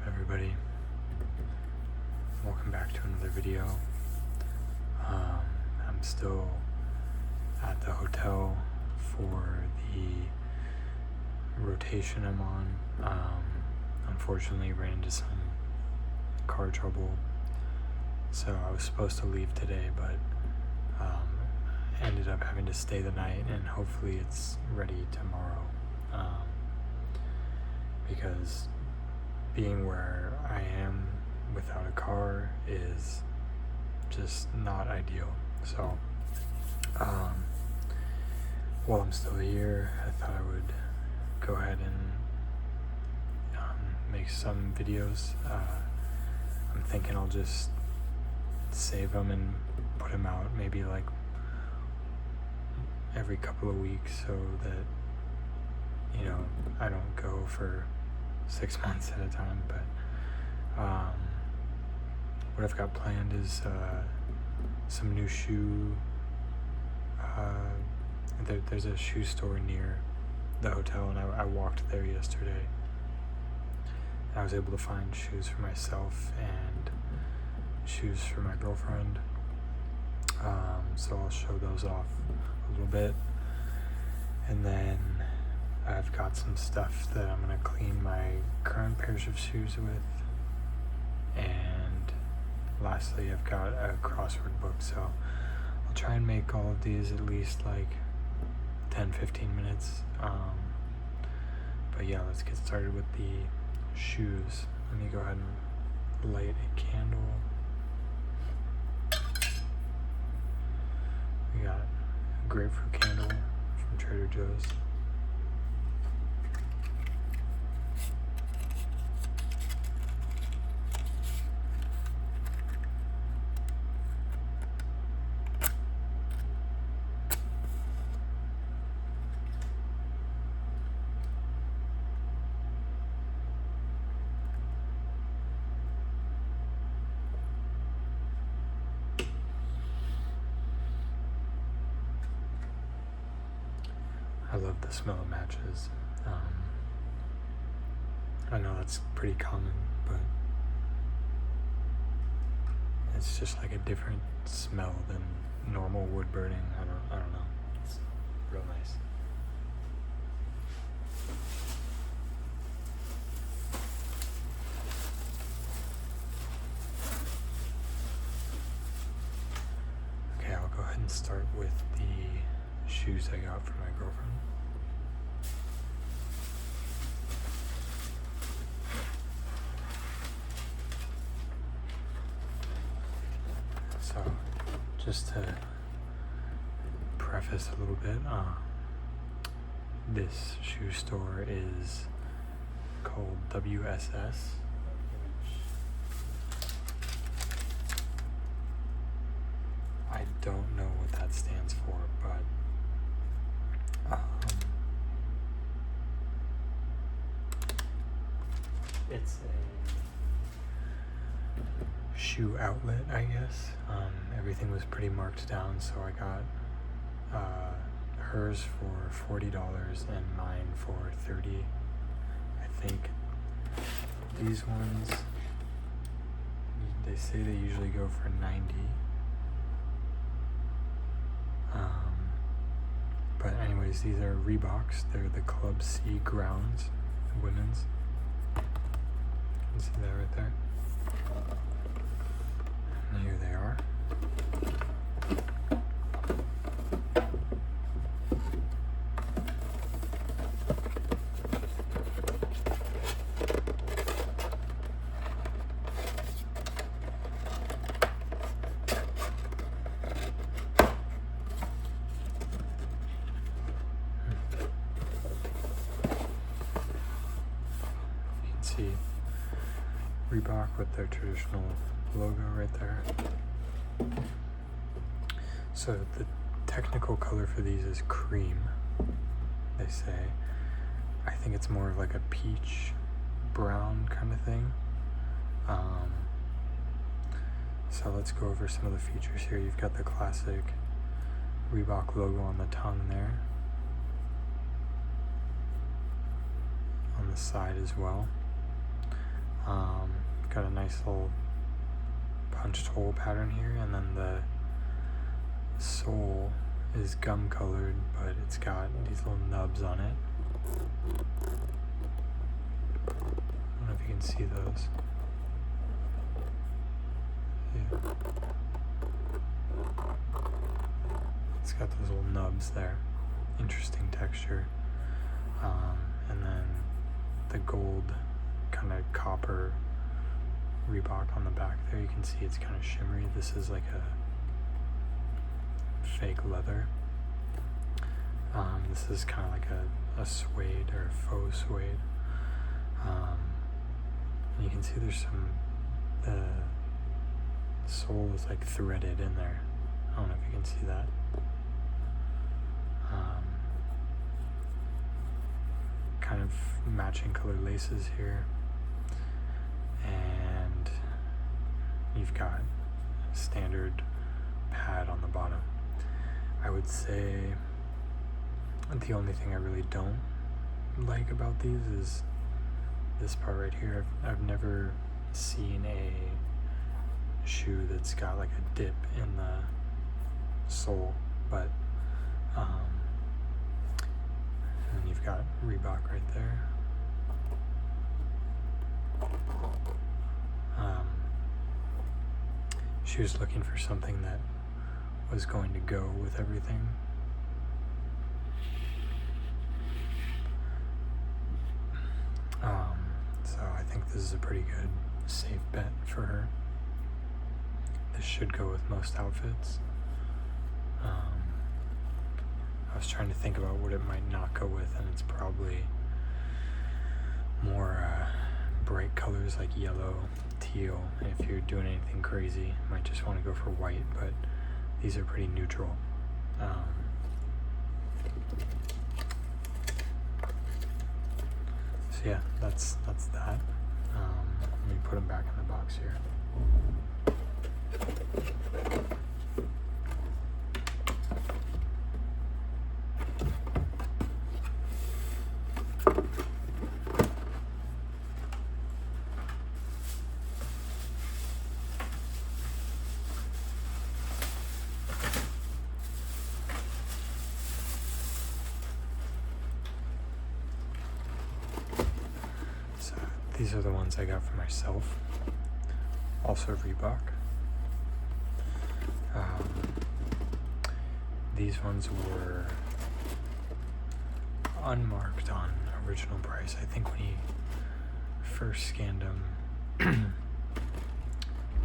everybody? Welcome back to another video. I'm still at the hotel for the rotation I'm on. Unfortunately ran into some car trouble, so I was supposed to leave today, but ended up having to stay the night, and hopefully it's ready tomorrow, because being where I am without a car is just not ideal. So while I'm still here, I thought I would go ahead and make some videos. I'm thinking I'll just save them and put them out maybe like every couple of weeks, so that I don't go for 6 months at a time. But what I've got planned is some new shoe. There's a shoe store near the hotel, and I walked there yesterday. I was able to find shoes for myself and shoes for my girlfriend. So I'll show those off a little bit, and then I've got some stuff that I'm gonna clean my current pairs of shoes with, and lastly I've got a crossword book. So I'll try and make all of these at least like 10-15 minutes. But yeah, let's get started with the shoes. Let me go ahead and light a candle. We got a grapefruit candle from Trader Joe's. I love the smell of matches. I know that's pretty common, but it's just like a different smell than normal wood burning. I don't know. It's real nice. Okay, I'll go ahead and start with the shoes I got for my girlfriend. So, just to preface a little bit, this shoe store is called WSS. I don't know what that stands for, but it's a shoe outlet, I guess. Everything was pretty marked down, so I got hers for $40 and mine for $30. I think these ones, they say they usually go for $90. But anyways, these are reeboks. They're the Club C grounds, women's. You can see that right there. And here they are. See Reebok with their traditional logo right there. So the technical color for these is cream, they say. I think it's more of like a peach brown kind of thing. So let's go over some of the features here. You've got the classic Reebok logo on the tongue there, on the side as well. Got a nice little punched hole pattern here, and then the sole is gum colored, but it's got these little nubs on it. I don't know if you can see those. Yeah. It's got those little nubs there. Interesting texture. And then the gold kind of copper Reebok on the back there. You can see it's kind of shimmery. This is like a fake leather. This is kind of like a suede or a faux suede. And you can see there's the sole is like threaded in there. I don't know if you can see that. Kind of matching color laces here, and you've got a standard pad on the bottom. I would say the only thing I really don't like about these is this part right here. I've never seen a shoe that's got like a dip in the sole, but and then you've got Reebok right there. She was looking for something that was going to go with everything. So I think this is a pretty good safe bet for her. This should go with most outfits. I was trying to think about what it might not go with, and it's probably more bright colors like yellow, teal, and if you're doing anything crazy, you might just want to go for white, but these are pretty neutral. So yeah, that's that. Let me put them back in the box here. These are the ones I got for myself, also Reebok. These ones were unmarked on original price. I think when you first scanned them,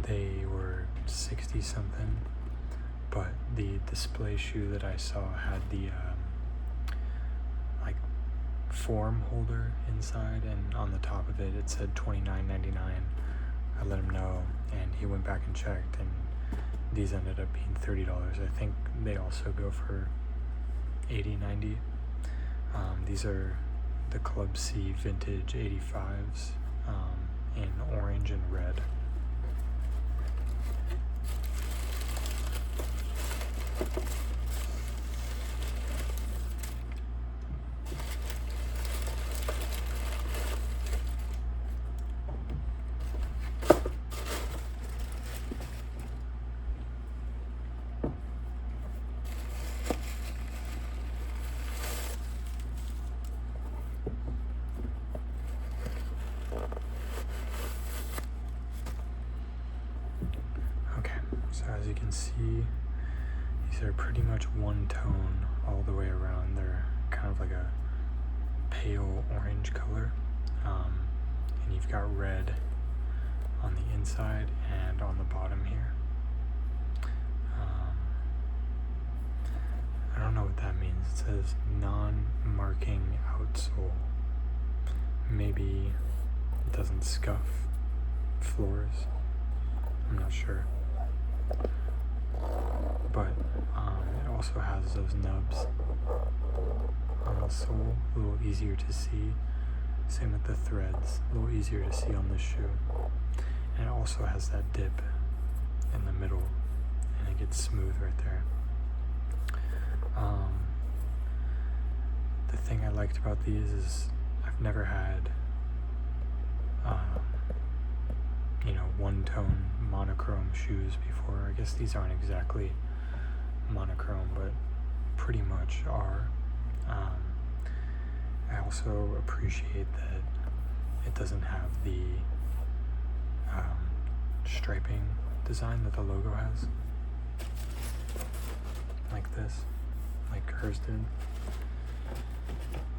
they were 60 something, but the display shoe that I saw had the form holder inside, and on the top of it it said $29.99. I let him know, and he went back and checked, and these ended up being $30. I think they also go for $80-$90. These are the Club C vintage 85s in orange and red. So as you can see, these are pretty much one tone all the way around. They're kind of like a pale orange color, and you've got red on the inside and on the bottom here. I don't know what that means. It says non-marking outsole. Maybe it doesn't scuff floors. I'm not sure. But it also has those nubs on the sole, a little easier to see. Same with the threads, a little easier to see on this shoe. And it also has that dip in the middle, and it gets smooth right there. The thing I liked about these is I've never had one-tone monochrome shoes before. I guess these aren't exactly monochrome, but pretty much are. I also appreciate that it doesn't have the striping design that the logo has, like this, like hers did.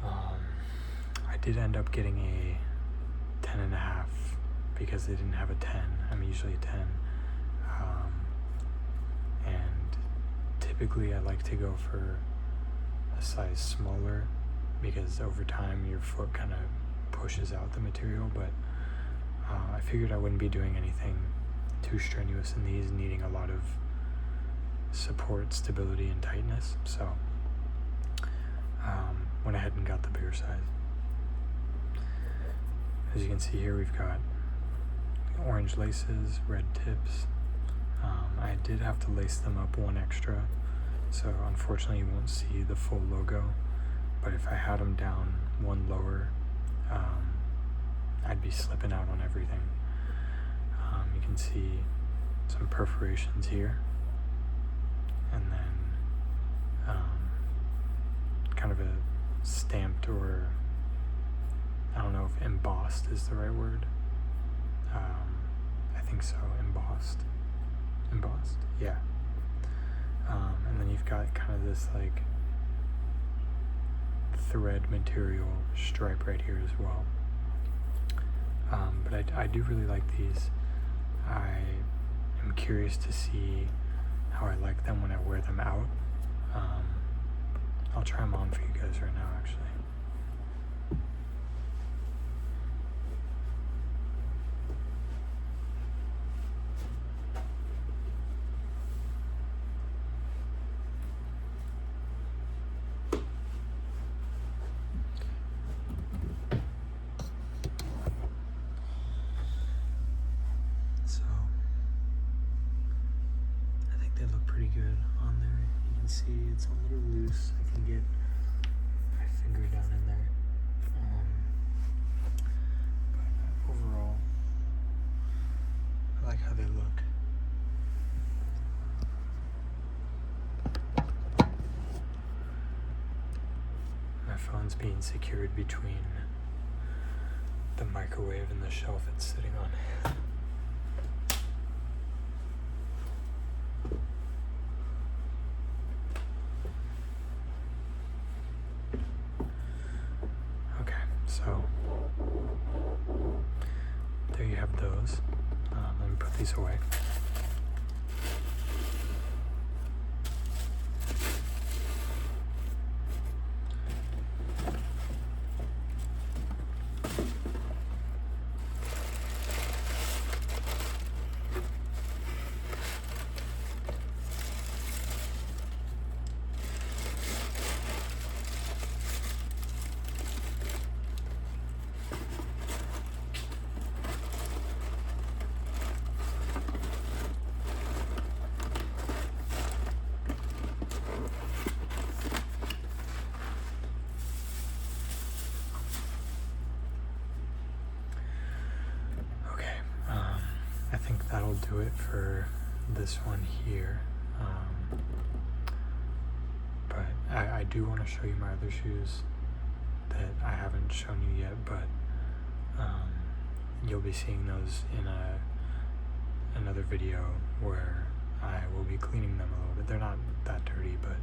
I did end up getting a 10.5 because they didn't have a 10. I'm usually a 10. And typically I like to go for a size smaller because over time your foot kind of pushes out the material, but I figured I wouldn't be doing anything too strenuous in these, needing a lot of support, stability, and tightness, so went ahead and got the bigger size. As you can see here, we've got orange laces, red tips. I did have to lace them up one extra, so unfortunately you won't see the full logo, but if I had them down one lower, I'd be slipping out on everything. You can see some perforations here, and then kind of a stamped, or I don't know if embossed is the right word. I think so, embossed, yeah. And then you've got kind of this like thread material stripe right here as well. But I do really like these. I am curious to see how I like them when I wear them out. I'll try them on for you guys right now, actually. So, I think they look pretty good on there. You can see it's a little loose. I can get my finger down in there. But overall, I like how they look. My phone's being secured between the microwave and the shelf it's sitting on. So, there you have those. Let me put these away. I think that'll do it for this one here. But I do want to show you my other shoes that I haven't shown you yet, but you'll be seeing those in another video where I will be cleaning them a little bit. They're not that dirty, but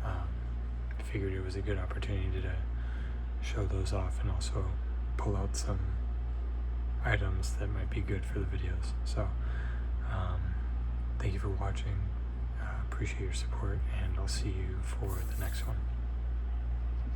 I figured it was a good opportunity to show those off and also pull out some items that might be good for the videos. So thank you for watching. Appreciate your support, and I'll see you for the next one.